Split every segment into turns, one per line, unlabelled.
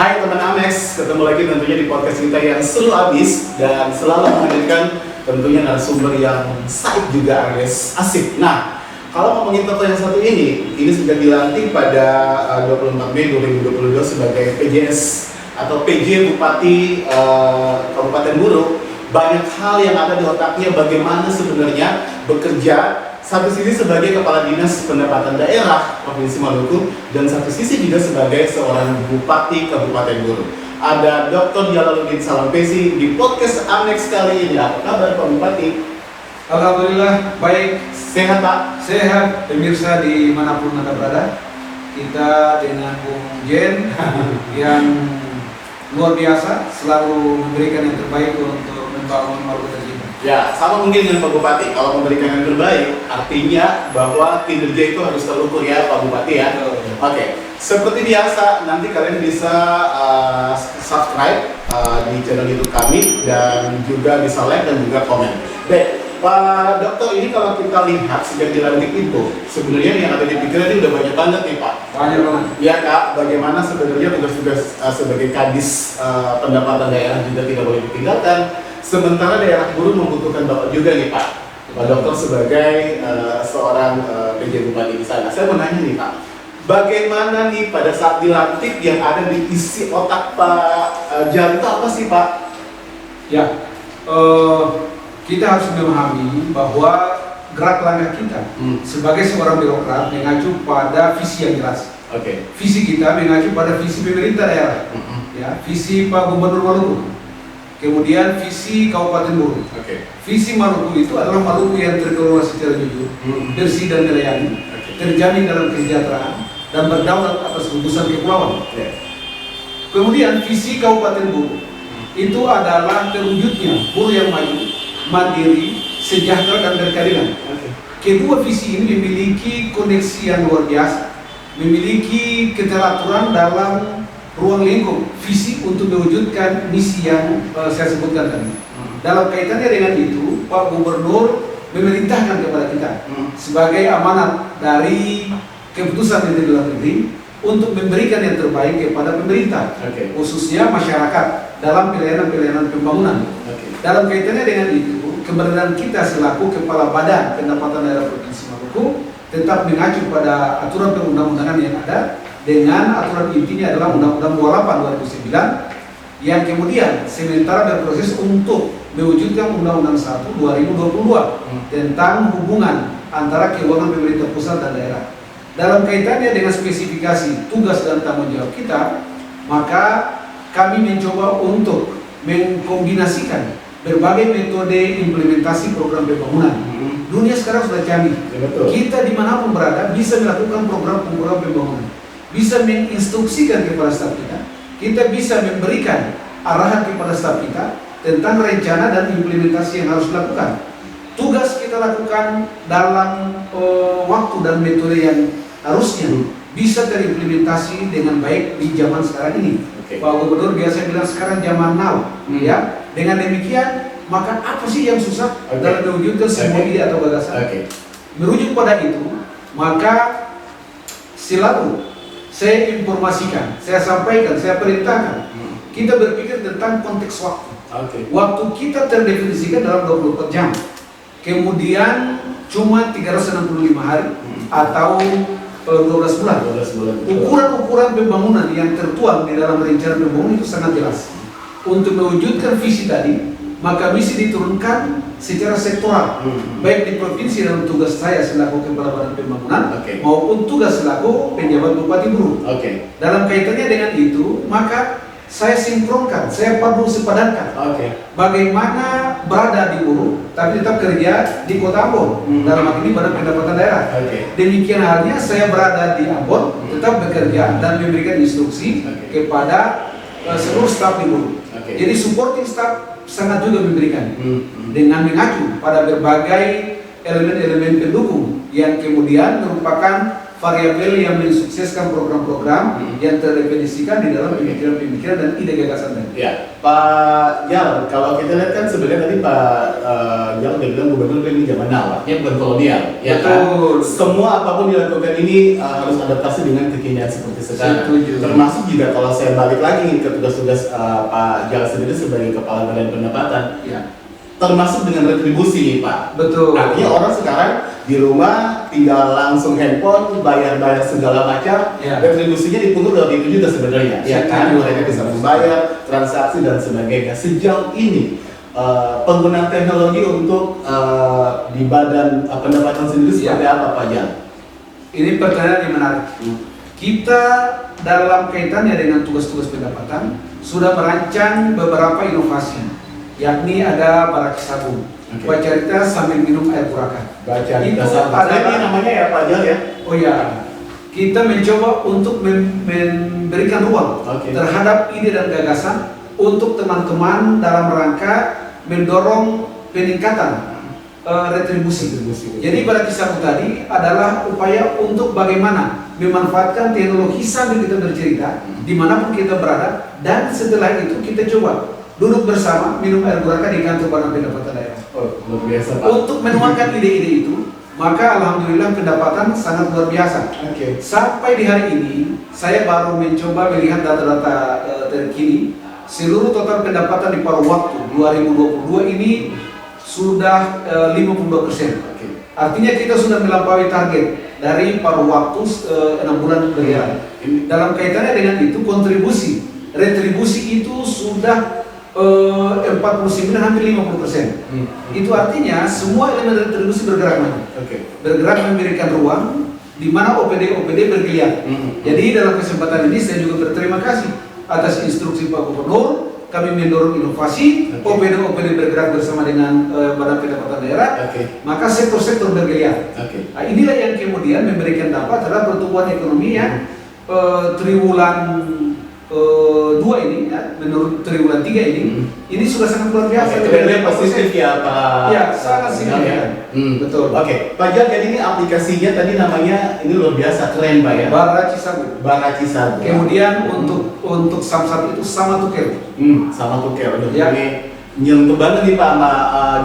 Hai teman Amex, ketemu lagi tentunya di podcast kita yang seru abis dan selalu menghadirkan tentunya narasumber yang saik juga alias asik. Nah, kalau ngomongin toko yang satu ini sudah dilantik pada 24 Mei 2022 sebagai PJS atau PJ Bupati Kabupaten Buru. Banyak hal yang ada di otaknya bagaimana sebenarnya bekerja. Satu sisi sebagai Kepala Dinas Pendapatan Daerah Provinsi Maluku dan satu sisi juga sebagai seorang Bupati Kabupaten Buru. Ada Dr. Jalaluddin Salampesi di podcast Amex kali ini. Apa kabar Pak Bupati?
Alhamdulillah baik.
Sehat Pak?
Sehat pemirsa dimanapun Anda berada. Kita dengan Bung Jen yang luar biasa selalu memberikan yang terbaik untuk membangun Maluku tercinta.
Ya, sama mungkin dengan Pak Bupati. Kalau memberikan yang terbaik, artinya bahwa kinerja itu harus terukur ya Pak Bupati ya. Oke, seperti biasa nanti kalian bisa subscribe di channel YouTube kami dan juga bisa like dan juga komen. Baik, Pak Dokter, ini kalau kita lihat sejak dilantik itu, sebenarnya yang ada di pikiran ini udah banyak banget nih Pak.
Banyak banget.
Ya Kak, bagaimana sebenarnya tugas-tugas sebagai Kadis pendapatan daerah juga tidak boleh ditinggalkan. Sementara daerah Buru membutuhkan Bapak juga nih Pak. Pak Dokter sebagai seorang PJ Bupati di sana. Saya mau nanya nih Pak, bagaimana nih pada saat dilantik yang ada di isi otak Pak Jan itu apa sih Pak?
Ya, kita harus memahami bahwa gerak langkah kita sebagai seorang birokrat mengacu pada visi yang jelas.
Oke.
Visi kita mengacu pada visi pemerintah daerah, ya, visi Pak Gubernur Maluku. Kemudian visi Kabupaten Buru. Visi Maluku itu adalah Maluku yang terkelola secara jujur, bersih dan melayani, terjamin dalam kesejahteraan dan berdaulat atas gugusan kepulauan. Kemudian visi Kabupaten Buru itu adalah terwujudnya Buru yang maju, mandiri, sejahtera dan berkeadilan. Kedua visi ini memiliki koneksi yang luar biasa, memiliki keteraturan dalam ruang lingkup visi untuk mewujudkan misi yang saya sebutkan tadi. Dalam kaitannya dengan itu, Pak Gubernur memerintahkan kepada kita sebagai amanat dari keputusan Menteri Dalam Negeri untuk memberikan yang terbaik kepada pemerintah, khususnya masyarakat dalam pelayanan-pelayanan pembangunan. Dalam kaitannya dengan itu, keberadaan kita selaku Kepala Badan Pendapatan Daerah Provinsi Maluku tetap mengacu pada aturan perundang-undangan yang ada, dengan aturan intinya adalah Undang-Undang 28 2009 yang kemudian sementara berproses untuk mewujudkan Undang-Undang 1 2022 tentang hubungan antara keuangan pemerintah pusat dan daerah. Dalam kaitannya dengan spesifikasi tugas dan tanggung jawab kita, maka kami mencoba untuk mengkombinasikan berbagai metode implementasi program pembangunan. Dunia sekarang sudah canggih. Kita dimanapun berada bisa melakukan program-program pembangunan, bisa menginstruksikan kepada staf kita, kita bisa memberikan arahan kepada staf kita tentang rencana dan implementasi yang harus dilakukan. Tugas kita lakukan dalam waktu dan metode yang harusnya bisa terimplementasi dengan baik di zaman sekarang ini. Pak Gubernur biasa bilang sekarang zaman now, ya. Dengan demikian, maka apa sih yang susah dalam mewujudkan sebuah ide atau gagasan? Merujuk pada itu, maka selalu saya informasikan, saya sampaikan, saya perintahkan. Kita berpikir tentang konteks waktu. Waktu kita terdefinisikan dalam 24 jam. Kemudian cuma 365 hari atau 12 bulan. Ukuran-ukuran pembangunan yang tertuang di dalam rencana pembangunan itu sangat jelas. Untuk mewujudkan visi tadi, maka misi diturunkan secara sektoral, baik di provinsi dalam tugas saya selaku Kepala Badan Pembangunan maupun tugas selaku penjabat Bupati Buru. Dalam kaitannya dengan itu, maka saya sinkronkan, saya padu sepadankan bagaimana berada di Buru, tapi tetap kerja di Kota Ambon, dalam hal ini Badan Pendapatan Daerah. Demikian halnya saya berada di Ambon, tetap bekerja dan memberikan instruksi kepada seluruh staf di Buru. Jadi supporting staff sangat juga memberikan dengan mengacu pada berbagai elemen-elemen pendukung yang kemudian merupakan variabel yang mensukseskan program-program yang terdefinisikan di dalam pemikiran-pemikiran dan ide gagasan tadi.
Ya, Pak Jal, kalau kita lihat kan sebenarnya tadi Pak Jal udah bilang gubernur ini zaman now, artinya bukan kolonial, ya kan? Semua apapun dilakukan ini harus adaptasi dengan kekinian seperti sekarang.
Setuju.
Termasuk juga kalau saya balik lagi ke tugas-tugas Pak Jal sendiri sebagai Kepala Badan Pendapatan,
Ya.
termasuk dengan retribusi nih Pak.
Betul.
Artinya orang sekarang di rumah tinggal langsung handphone, bayar-bayar segala macam,
Ya.
retribusinya dipungut lewat itu juga sebenarnya. Ya kan,
Setuju.
mereka bisa membayar, transaksi dan sebagainya. Sejauh ini penggunaan teknologi untuk di badan pendapatan sendiri seperti apa Pak Jan?
Ini pertanyaan yang menarik. Kita dalam kaitannya dengan tugas-tugas pendapatan sudah merancang beberapa inovasi, yakni ada baraki sabun, baca cerita sambil minum air puraka.
Baca
Itu
ada ini namanya ya Pak Jan ya?
Oh ya, kita mencoba untuk memberikan ruang terhadap ide dan gagasan untuk teman-teman dalam rangka mendorong peningkatan retribusi. Jadi baraki sabun tadi adalah upaya untuk bagaimana memanfaatkan teknologi sambil kita bercerita dimanapun kita berada, dan setelah itu kita coba duduk bersama minum air puraka di kantor badan pendapatan daerah.
Oh, luar biasa Pak.
Untuk menuangkan ide-ide itu, maka alhamdulillah pendapatan sangat luar biasa. Sampai di hari ini, saya baru mencoba melihat data-data terkini. Seluruh total pendapatan di paruh waktu 2022 ini sudah 52%. Artinya kita sudah melampaui target dari paruh waktu 6 bulan berjalan. Dalam kaitannya dengan itu, kontribusi retribusi itu sudah 49 hampir 50%. Itu artinya semua elemen retribusi bergerak bergerak memberikan ruang di mana OPD bergeliat. Jadi dalam kesempatan ini saya juga berterima kasih atas instruksi Pak Gubernur, kami mendorong inovasi, OPD bergerak bersama dengan Badan Pendapatan Daerah, maka sektor-sektor bergeliat. Nah, inilah yang kemudian memberikan dampak terhadap pertumbuhan ekonomi yang triwulan 2 ini, ya, menurut triwulan 3 ini sudah sangat luar biasa.
Trennya positif ya Pak.
Ya, sangat signifikan. Betul.
Pak Jan, jadi ini aplikasinya tadi namanya ini luar biasa, keren Pak ya.
Baraki sabun. Kemudian untuk Samsat itu sama tukel.
Sama tukel.
Ya.
Ini nyentuh banget nih Pak sama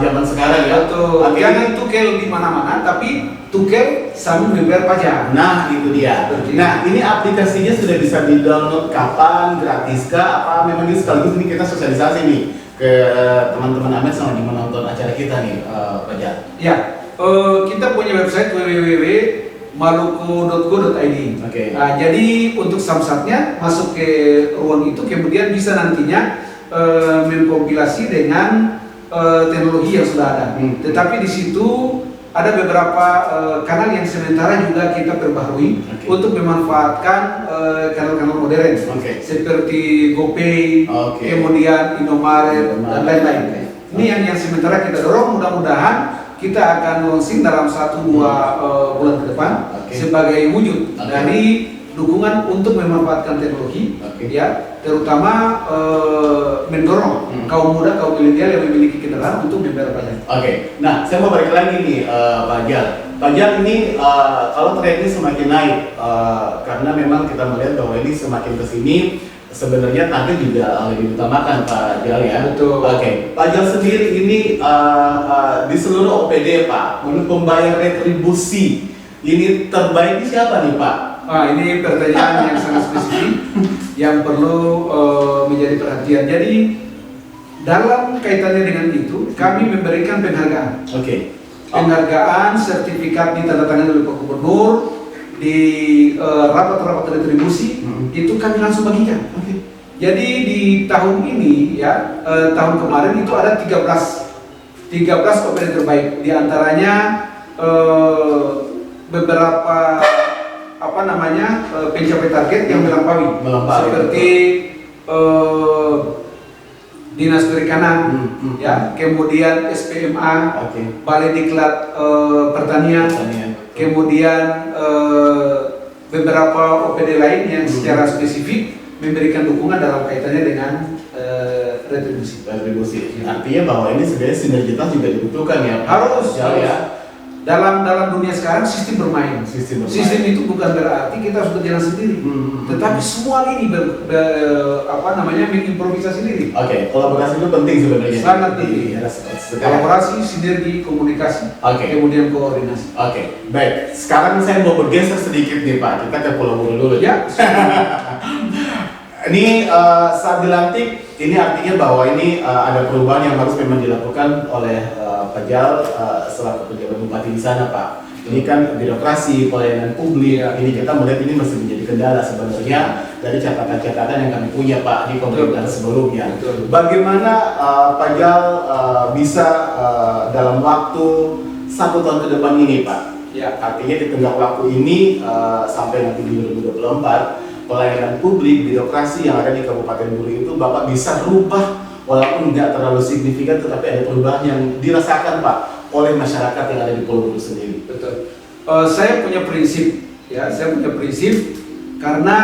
zaman sekarang ya.
Betul. Jangan tukel di mana-mana, tapi tukel sambil membayar pajak.
Nah, itu dia. Nah, ini aplikasinya sudah bisa di-download kapan? Gratiskah? Apa memang ini sekaligus ini kita sosialisasi nih ke teman-teman Ames yang lagi menonton acara kita nih, Pak Jan?
Ya, kita punya website www.maluku.go.id. Nah, jadi untuk samsatnya masuk ke ruang itu, kemudian bisa nantinya mengkompilasi dengan teknologi yang sudah ada. Tetapi di situ ada beberapa kanal yang sementara juga kita perbaharui untuk memanfaatkan kanal-kanal modern seperti GoPay, kemudian Indomaret dan lain-lain. Ini yang sementara kita dorong, mudah-mudahan kita akan launching dalam 1-2 bulan ke depan sebagai wujud dari dukungan untuk memanfaatkan teknologi, ya, terutama mendorong kaum muda, kaum milenial yang memiliki kendaraan untuk membayar pajak.
Nah saya mau balik lagi nih Pak Jan. Pak Jan, ini kalau tren ini semakin naik karena memang kita melihat bahwa ini semakin kesini sebenarnya target juga lebih utamakan Pak Jal ya.
Betul.
Pak Jal sendiri ini di seluruh OPD Pak, menurut pembayar retribusi ini terbaik ini siapa nih Pak?
Ini pertanyaan yang sangat spesifik yang perlu menjadi perhatian. Jadi dalam kaitannya dengan itu, kami memberikan penghargaan. Penghargaan, sertifikat ditandatangani oleh Pak Gubernur di rapat-rapat retribusi, itu kami langsung bagikan. Jadi di tahun ini, ya, tahun kemarin itu ada 13 OPD terbaik. Di antaranya beberapa pencapaian target yang melampaui. Seperti Dinas Perikanan, ya, kemudian SPMA, Balai Diklat Pertanian, kemudian beberapa OPD lain yang secara spesifik memberikan dukungan dalam kaitannya dengan retribusi.
Artinya bahwa ini sebenarnya sinergitas juga dibutuhkan ya.
Harus.
Ya.
dalam dunia sekarang sistem bermain. Sistem itu bukan berarti kita harus berjalan sendiri, tetapi semua ini mengimprovisasi diri.
Oke, kolaborasi itu penting sebenarnya.
Sangat penting. Kolaborasi, sinergi, komunikasi, kemudian koordinasi.
Oke, baik. Sekarang saya mau bergeser sedikit nih Pak. Kita ke Pulau Buru dulu.
Ya.
Ini saat dilantik, ini artinya bahwa ini ada perubahan yang harus memang dilakukan oleh Pak Jal selaku pejabat bupati di sana Pak. Ini kan birokrasi, pelayanan publik, ini kita melihat ini masih menjadi kendala sebenarnya dari catatan-catatan yang kami punya Pak di pemerintahan sebelumnya. Bagaimana Pak Jal bisa dalam waktu 1 tahun ke depan ini Pak? Ya, artinya di tengah waktu ini sampai nanti di 2024 pelayanan publik, birokrasi yang ada di Kabupaten Buru itu Bapak bisa rubah walaupun nggak terlalu signifikan, tetapi ada perubahan yang dirasakan Pak oleh masyarakat yang ada di Pulau Buru sendiri.
Betul. Saya punya prinsip, ya, karena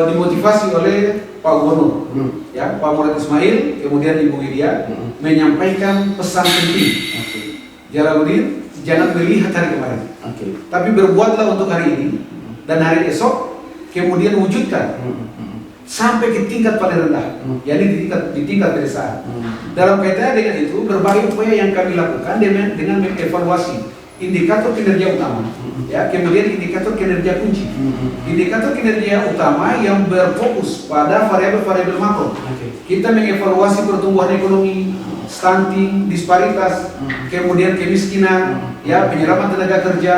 dimotivasi oleh Pak Gubernur, ya, Pak Murad Ismail, kemudian Ibu Widya menyampaikan pesan penting. Jangan melihat hari kemarin, tapi berbuatlah untuk hari ini dan hari esok. Kemudian wujudkan sampai ke tingkat paling rendah, yakni di tingkat pedesaan. Dalam kaitannya dengan itu, berbagai upaya yang kami lakukan dengan mengevaluasi indikator kinerja utama, ya, kemudian indikator kinerja kunci. Indikator kinerja utama yang berfokus pada variabel-variabel makro. Kita mengevaluasi pertumbuhan ekonomi, stunting, disparitas, kemudian kemiskinan, ya, penyerapan tenaga kerja,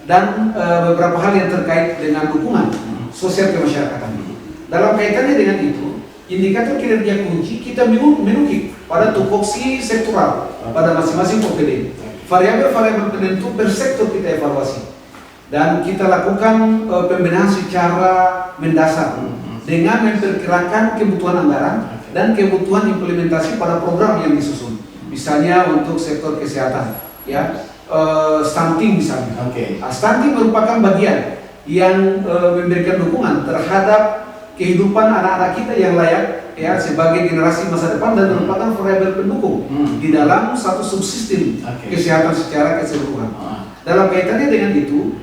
dan beberapa hal yang terkait dengan dukungan sosial kemasyarakatan. Dalam kaitannya dengan itu, indikator kinerja kunci kita menukik pada tupoksi sektoral pada masing-masing OPD. Variabel-variabel penentu per sektor kita evaluasi dan kita lakukan pembenahan secara mendasar dengan memperkirakan kebutuhan anggaran dan kebutuhan implementasi pada program yang disusun. Misalnya untuk sektor kesehatan, ya, stunting misalnya. Stunting merupakan bagian yang memberikan dukungan terhadap kehidupan anak-anak kita yang layak, ya, sebagai generasi masa depan dan merupakan variabel pendukung di dalam satu subsistem kesehatan secara keseluruhan. Dalam kaitannya dengan itu,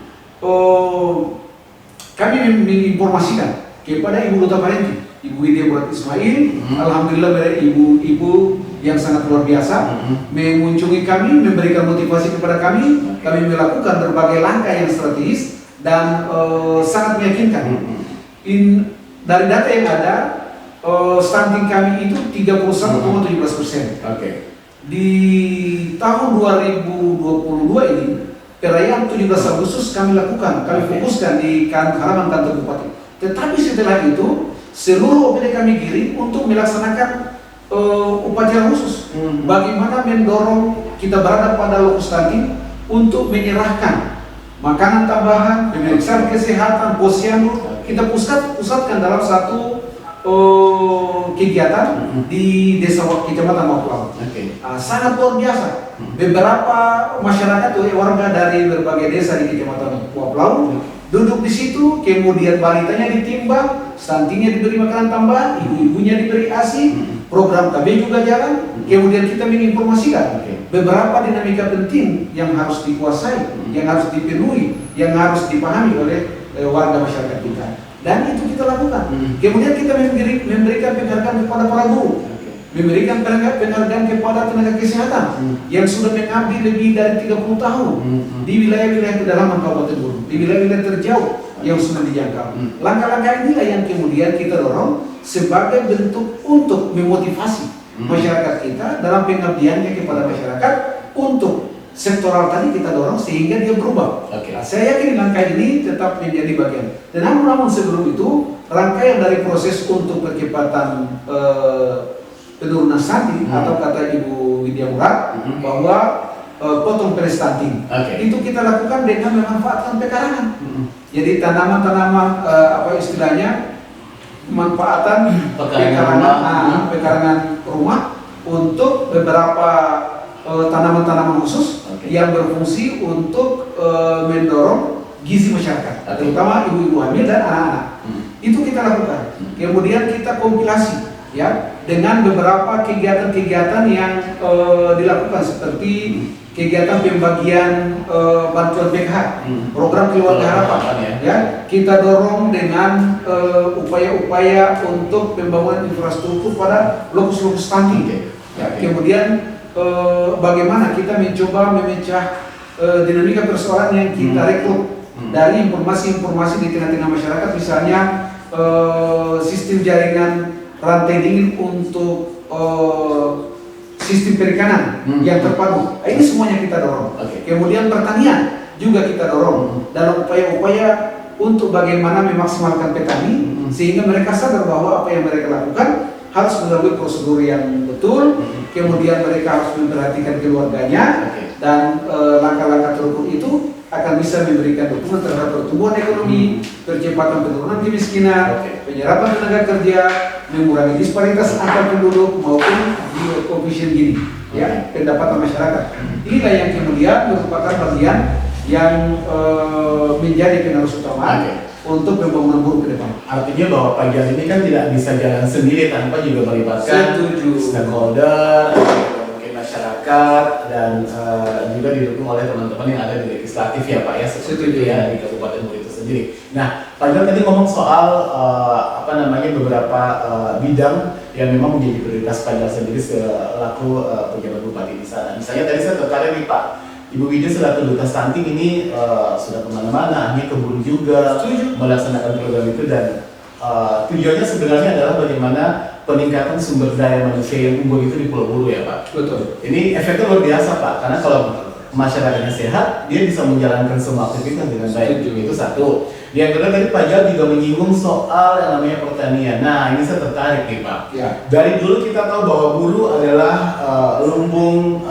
kami menginformasikan kepada Ibu Duta Parenti, Ibu Widya Murad Ismail, alhamdulillah ibu yang sangat luar biasa, mengunjungi kami, memberikan motivasi kepada kami melakukan berbagai langkah yang strategis dan sangat meyakinkan. Dari data yang ada, stunting kami itu 31,17%. Di tahun 2022 ini, perayaan 17 Agustus kami lakukan, kami fokuskan di halaman kantor bupati. Tetapi setelah itu, seluruh OPD kami giring untuk melaksanakan upacara khusus. Bagaimana mendorong kita berada pada lokus stunting untuk menyerahkan makanan tambahan, pemeriksaan kesehatan, posyandu, kita pusatkan dalam satu kegiatan di desa Kecamatan Waplau. Sangat luar biasa. Beberapa masyarakat warga dari berbagai desa di Kecamatan Waplau duduk di situ, kemudian balitanya ditimbang, stuntingnya diberi makanan tambahan, ibu-ibunya diberi ASI, program KB juga jalan. Kemudian kita menginformasikan beberapa dinamika penting yang harus dikuasai, yang harus dipenuhi, yang harus dipahami oleh warga masyarakat kita. Dan itu kita lakukan. Kemudian kita memberikan penghargaan kepada para guru, memberikan penghargaan kepada tenaga kesehatan yang sudah mengabdi lebih dari 30 tahun di wilayah-wilayah pedalaman Kabupaten Buru, di wilayah-wilayah terjauh yang sudah dijangkau. Langkah-langkah inilah yang kemudian kita dorong sebagai bentuk untuk memotivasi masyarakat kita dalam pengabdiannya kepada masyarakat untuk sektoral tadi kita dorong sehingga dia berubah. Nah, saya yakin langkah ini tetap menjadi bagian. Dan namun sebelum itu, rangkaian dari proses untuk percepatan penurunan stunting atau kata Ibu Widya Murad bahwa potong stunting itu kita lakukan dengan memanfaatkan pekarangan. Jadi tanaman-tanaman apa istilahnya, pemanfaatan pekarangan rumah untuk beberapa tanaman-tanaman khusus yang berfungsi untuk mendorong gizi masyarakat, terutama ibu-ibu hamil dan anak-anak. Itu kita lakukan. Kemudian kita kompilasi, ya, dengan beberapa kegiatan-kegiatan yang dilakukan seperti kegiatan pembagian bantuan PKH, program keluarga harapan, ya kita dorong dengan upaya-upaya untuk pembangunan infrastruktur pada lokus-lokus stunting. Ya, kemudian bagaimana kita mencoba memecah dinamika persoalan yang kita rekrut dari informasi-informasi di tengah-tengah masyarakat, misalnya sistem jaringan rantai dingin untuk sistem perikanan yang terpadu. Ini semuanya kita dorong. Kemudian pertanian juga kita dorong dalam upaya-upaya untuk bagaimana memaksimalkan petani sehingga mereka sadar bahwa apa yang mereka lakukan harus melalui prosedur yang betul. Kemudian mereka harus memperhatikan keluarganya dan langkah-langkah terukur itu akan bisa memberikan dukungan terhadap pertumbuhan ekonomi, percepatan penurunan kemiskinan, penyerapan tenaga kerja, mengurangi disparitas antar penduduk maupun koefisien Gini, ya, pendapatan masyarakat. Inilah yang kemudian merupakan bagian yang menjadi penerus utama untuk pembangunan buruh ke depan.
Artinya bahwa pagi ini kan tidak bisa jalan sendiri tanpa juga melibatkan stakeholder, mungkin masyarakat, dan juga didukung oleh teman-teman yang ada di legislatif ya Pak ya, seperti ya di Kabupaten Buru itu sendiri. Nah, Pak Jan tadi ngomong soal beberapa bidang yang memang menjadi prioritas Pak Jan sendiri selaku pejabat bupati di sana. Misalnya tadi saya tertarik nih Pak, Ibu Widya selaku duta stunting ini sudah kemana-mana, akhirnya keburu juga melaksanakan program itu, dan tujuannya sebenarnya adalah bagaimana peningkatan sumber daya manusia yang unggul itu di Pulau Buru ya Pak.
Betul.
Ini efeknya luar biasa Pak, karena kalau masyarakatnya sehat, dia bisa menjalankan semua aktivitas dengan baik. Itu satu. Yang kedua tadi Pak Jan juga menyinggung soal yang namanya pertanian. Nah ini saya tertarik nih Pak.
Ya.
Dari dulu kita tahu bahwa Buru adalah lumbung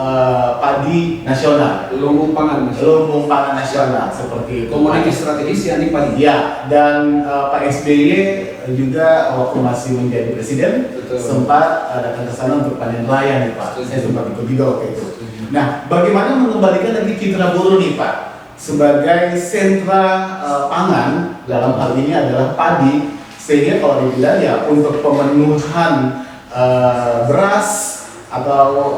padi nasional.
Lumbung pangan nasional.
Lumbung pangan nasional seperti itu.
Komoditi strategis yakni padi.
Ya, dan Pak SBY juga waktu masih menjadi presiden sempat datang ke sana untuk panen raya nih Pak. Saya sempat ikut juga waktu itu. Nah, bagaimana mengembalikan lagi citra Buru nih Pak sebagai sentra pangan, dalam hal ini adalah padi, sehingga kalau dibilang ya untuk pemenuhan beras atau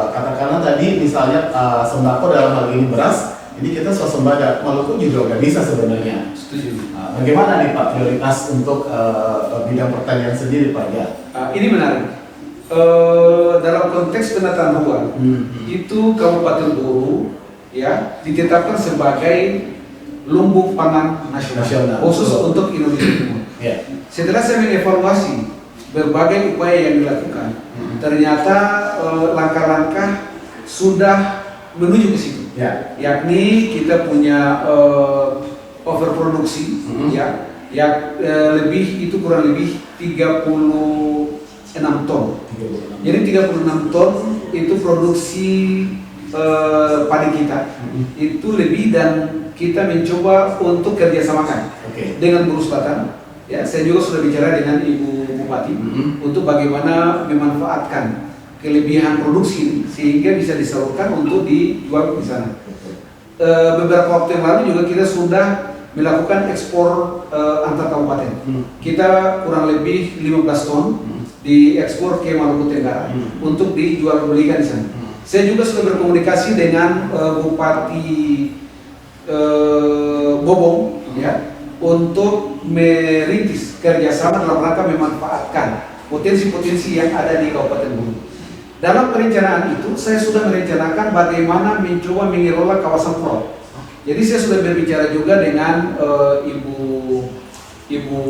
katakanlah tadi misalnya sembako dalam hal ini beras, ini kita swasembada. Maluku juga nggak bisa sebenarnya.
Setuju.
Bagaimana nih Pak prioritas untuk bidang pertanian sendiri Pak ya?
Ini menarik. Dalam konteks penataan ruang itu Kabupaten Buru ya ditetapkan sebagai lumbung pangan nasional khusus untuk Indonesia Timur. Setelah saya mengevaluasi berbagai upaya yang dilakukan, ternyata langkah-langkah sudah menuju ke situ. Yakni kita punya overproduksi ya, yang lebih itu kurang lebih 36 ton. Jadi 36 ton itu produksi padi kita itu lebih, dan kita mencoba untuk kerjasamakan dengan Buru Selatan. Ya, saya juga sudah bicara dengan Ibu Bupati untuk bagaimana memanfaatkan kelebihan produksi sehingga bisa disalurkan untuk dijual di sana. Beberapa waktu yang lalu juga kita sudah melakukan ekspor antar kabupaten. Kita kurang lebih 15 ton diekspor ke Maluku Tenggara untuk dijual belikan di sana. Saya juga sudah berkomunikasi dengan Bupati Bobong ya, untuk merintis kerjasama dalam rangka memanfaatkan potensi-potensi yang ada di Kabupaten Buru. Dalam perencanaan itu, saya sudah merencanakan bagaimana mencoba mengelola kawasan pulau. Jadi saya sudah berbicara juga dengan Ibu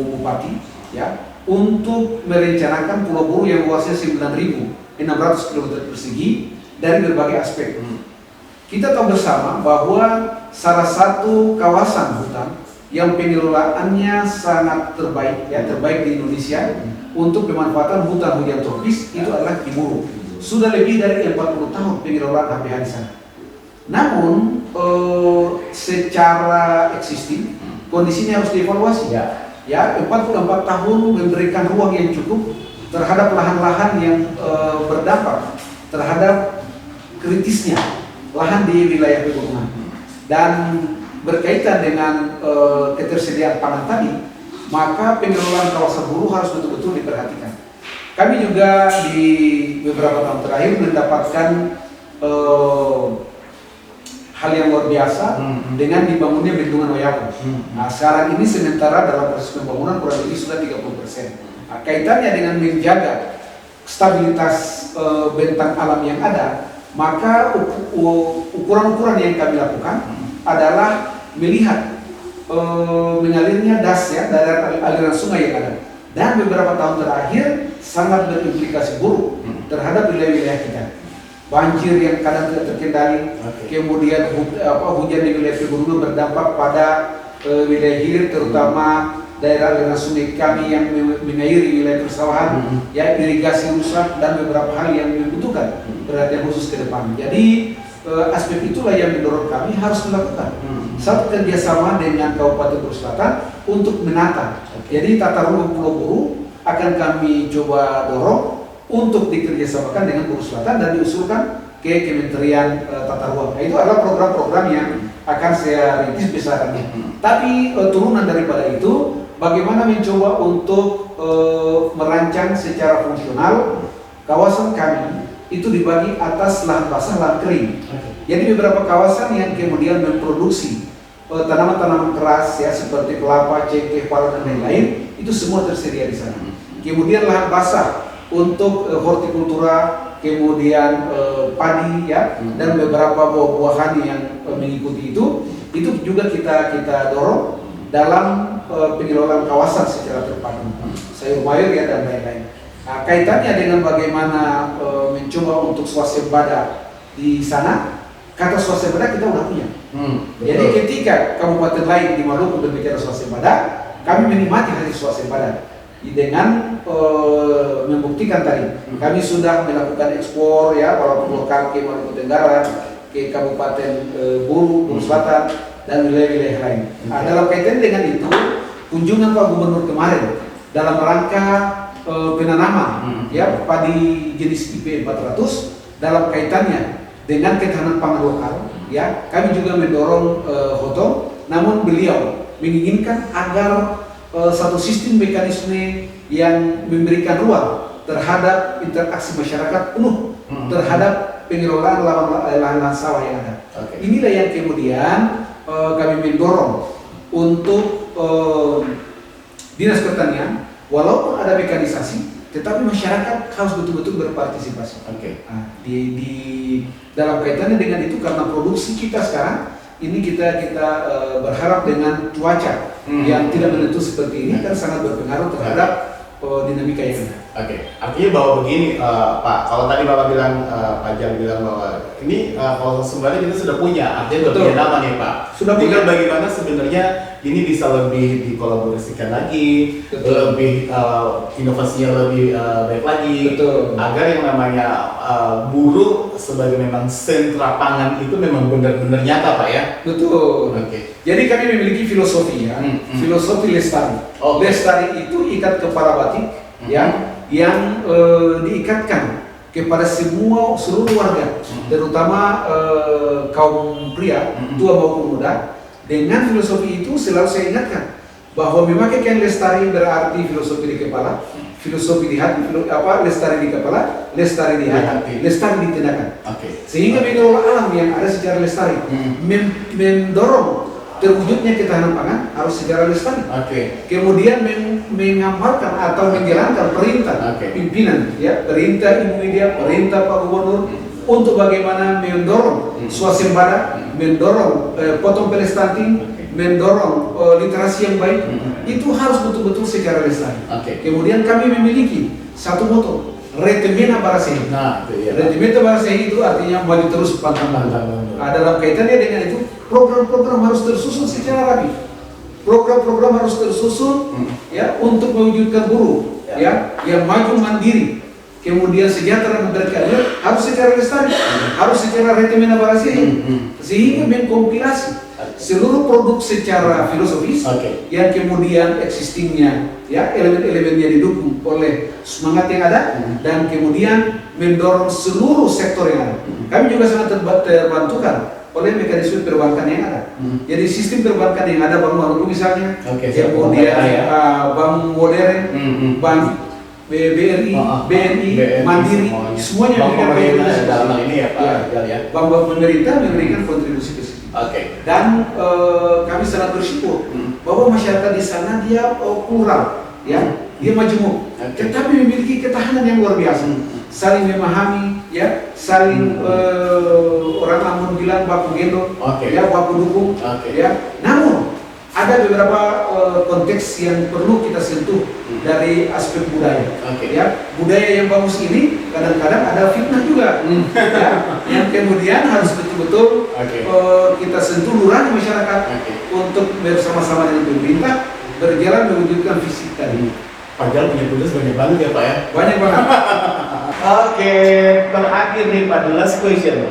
Bupati ya, untuk merencanakan Pulau Buru yang luasnya 9.600 km persegi dari berbagai aspek. Kita tahu bersama bahwa salah satu kawasan hutan yang pengelolaannya sangat terbaik, ya terbaik di Indonesia untuk pemanfaatan hutan hujan tropis itu adalah di Buru. Sudah lebih dari 40 tahun pengelolaan HPH di sana. Namun secara existing kondisinya harus dievaluasi. Ya, 44 tahun memberikan ruang yang cukup terhadap lahan-lahan yang berdampak terhadap kritisnya lahan di wilayah pegunungan, dan berkaitan dengan ketersediaan pangan tadi, maka pengelolaan kawasan Buru harus betul-betul diperhatikan. Kami juga di beberapa tahun terakhir mendapatkan hal yang luar biasa dengan dibangunnya bendungan Wayang. Nah, sekarang ini sementara dalam proses pembangunan kurang lebih sudah 30%. Nah, kaitannya dengan menjaga stabilitas bentang alam yang ada, maka ukuran-ukuran yang kami lakukan adalah melihat mengalirnya das ya dari aliran sungai yang ada, dan beberapa tahun terakhir sangat berimplikasi buruk terhadap wilayah-wilayah kita. Banjir yang kadang tidak terkendali, kemudian hujan di wilayah pegunungan berdampak pada wilayah hilir, terutama daerah aliran sungai kami yang mengairi wilayah persawahan, ya irigasi rusak dan beberapa hal yang membutuhkan perhatian khusus ke depan. Jadi aspek itulah yang mendorong kami harus melakukan satu kerjasama dengan Kabupaten Buru Selatan untuk menata. Jadi tata ruang Pulau Buru akan kami coba dorong untuk dikerjasamakan dengan Buru Selatan dan diusulkan ke Kementerian Tata Ruang. Nah, itu adalah program-program yang akan saya rintis besarannya. Tapi turunan daripada itu, bagaimana mencoba untuk merancang secara fungsional kawasan kami itu dibagi atas lahan basah, lahan kering. Jadi beberapa kawasan yang kemudian memproduksi tanaman-tanaman keras ya seperti kelapa, cengkeh, pala dan lain-lain, itu semua tersedia di sana. Kemudian lahan basah untuk hortikultura, kemudian padi ya, dan beberapa buah-buahan yang mengikuti itu juga kita dorong dalam pengelolaan kawasan secara terpadu, sayur mayur ya dan lain-lain. Nah, kaitannya dengan bagaimana mencoba untuk swasembada di sana, kata swasembada kita udah punya. Jadi ketika kabupaten lain di Maluku berbicara swasembada, kami menikmati hari swasembada dengan membuktikan tadi kami sudah melakukan ekspor ya walaupun lokal ke Maluku Tenggara, ke Kabupaten Buru Selatan dan wilayah-wilayah lain. Nah, dalam kaitan dengan itu, kunjungan Pak Gubernur kemarin dalam rangka penanaman ya padi jenis IP 400 dalam kaitannya dengan ketahanan pangan lokal ya, kami juga mendorong Hotong, namun beliau menginginkan agar satu sistem mekanisme yang memberikan ruang terhadap interaksi masyarakat penuh terhadap pengelolaan lahan-lahan sawah yang ada. Inilah yang kemudian kami mendorong untuk Dinas Pertanian, walaupun ada mekanisasi, tetapi masyarakat harus betul-betul berpartisipasi. Nah, di dalam kaitannya dengan itu, karena produksi kita sekarang ini kita berharap dengan cuaca yang tidak menentu seperti ini kan sangat berpengaruh terhadap dinamika yang ada.
Artinya bahwa begini Pak, kalau tadi Bapak bilang, Pak Jal bilang bahwa ini kalau sembada kita sudah punya, artinya sudah punya nama nih Pak. Tinggal bagaimana sebenarnya ini bisa lebih dikolaborasikan lagi, lebih inovasinya lebih baik lagi, agar yang namanya buruh sebagai memang sentra pangan itu memang benar-benar nyata Pak ya.
Betul. Jadi kami memiliki filosofi ya, filosofi lestari. Lestari itu ikat kepala batik ya, yang diikatkan kepada seluruh warga, terutama kaum pria, tua maupun muda. Dengan filosofi itu selalu saya ingatkan bahwa memakai kain lestari berarti filosofi di kepala, filosofi di hati, lestari di kepala, lestari di hati, lestari di tindakan. Sehingga mengelola alam yang ada secara lestari, mendorong terwujudnya ketahanan pangan harus secara lestari. Kemudian mengamalkan atau menjalankan perintah pimpinan, ya, perintah Ibu Media, perintah Pak Gubernur untuk bagaimana mendorong swasembada, mendorong potong pelestunting, mendorong literasi yang baik. Itu harus betul-betul secara lestari. Kemudian kami memiliki satu moto, Retemena Barasehi. Retemena Barasehi itu artinya maju terus pantang-pantang. Dalam kaitannya dengan itu, program-program harus tersusun secara rapi. Program-program harus tersusun ya untuk mewujudkan buruh ya yang maju mandiri, kemudian sejahtera berkeadilan, harus secara lestari, harus secara Retemena Barasehi, sehingga mengkompilasi seluruh produk secara filosofis yang kemudian existingnya ya elemen-elemennya didukung oleh semangat yang ada, dan kemudian mendorong seluruh sektor yang ada. Kami juga sangat terbantukan oleh mekanisme perbankan yang ada. Jadi sistem perbankan yang ada, Bank Maluku misalnya, kemudian Bank Modern, Bank BRI, BNI, Mandiri, semuanya
Bank
memberikan
pemerintah
kontribusi.
dalam hal ini ya Pak
Ya.
Ajal ya.
Bank pemerintah memberikan kontribusi ke situ.
Oke.
Dan kami sangat bersyukur bahwa masyarakat di sana dia plural, ya, dia majemuk, tetapi memiliki ketahanan yang luar biasa, saling memahami, ya, saling orang Ambon bilang baku gendong, ya, baku dukung, ya. Namun ada beberapa konteks yang perlu kita sentuh dari aspek budaya, ya. Budaya yang bagus ini kadang-kadang ada fitnah juga, ya, yang kemudian harus betul-betul kita sentuh lurah masyarakat untuk bersama-sama dengan pemerintah berjalan mewujudkan visi tadi.
Pak Ajal punya tugas banyak banget ya Pak ya.
Banyak banget.
Oke, terakhir nih Pak, the last question.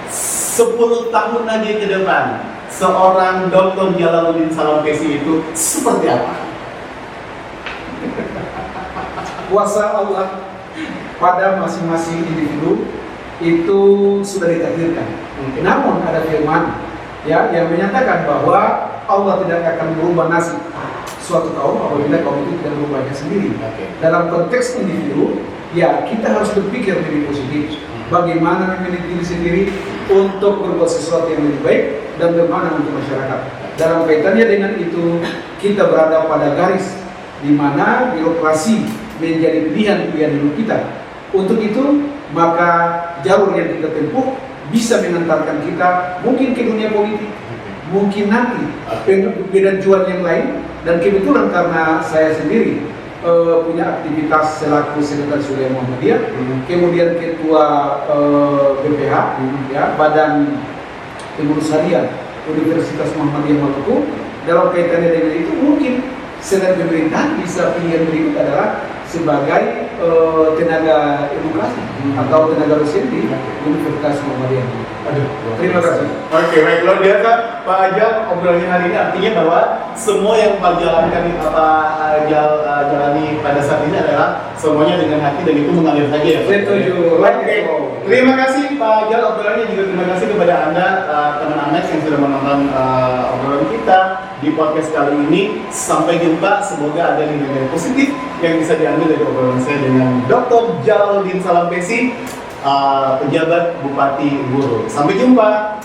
10 tahun lagi ke depan, seorang Dr. Jalaluddin Salampesi itu seperti apa?
Kuasa Allah pada masing-masing individu itu sudah ditakdirkan. Namun ada firman, ya, yang menyatakan bahwa Allah tidak akan merubah nasib suatu kaum apabila kaum itu tidak merubahnya sendiri. Dalam konteks individu, ya, kita harus berpikir lebih positif. Bagaimana memilih diri sendiri untuk berbuat sesuatu yang lebih baik dan bagaimana untuk masyarakat. Dalam kaitannya dengan itu, kita berada pada garis di mana birokrasi menjadi pilihan-pilihan hidup kita. Untuk itu, maka jalur yang kita tempuh bisa mengantarkan kita mungkin ke dunia politik, mungkin nanti beda jual yang lain. Dan kebetulan karena saya sendiri punya aktivitas selaku Sekretaris Wilayah Muhammadiyah, kemudian Ketua BPH, ya, Badan Pengurus Harian Universitas Muhammadiyah Maluku. Dalam kaitannya dengan itu, mungkin selain pemerintah bisa pilihan berikut adalah sebagai tenaga edukasi atau tenaga dosen di Universitas Muhammadiyah.
Aduh,
Terima kasih.
Oke, baik, luar biasa Pak Ajal obrolannya hari ini, artinya bahwa semua yang Pak jalankan, jalani pada saat ini adalah semuanya dengan hati dan itu mengalir saja ya.
Setuju.
Oke, terima kasih Pak Ajal obrolannya, juga terima kasih kepada Anda teman Anex yang sudah menonton obrolan kita di podcast kali ini. Sampai jumpa, semoga ada nilai positif yang bisa diambil dari obrolan saya dengan Dr. Jalaluddin Salampesi, pejabat Bupati Guru. Sampai jumpa.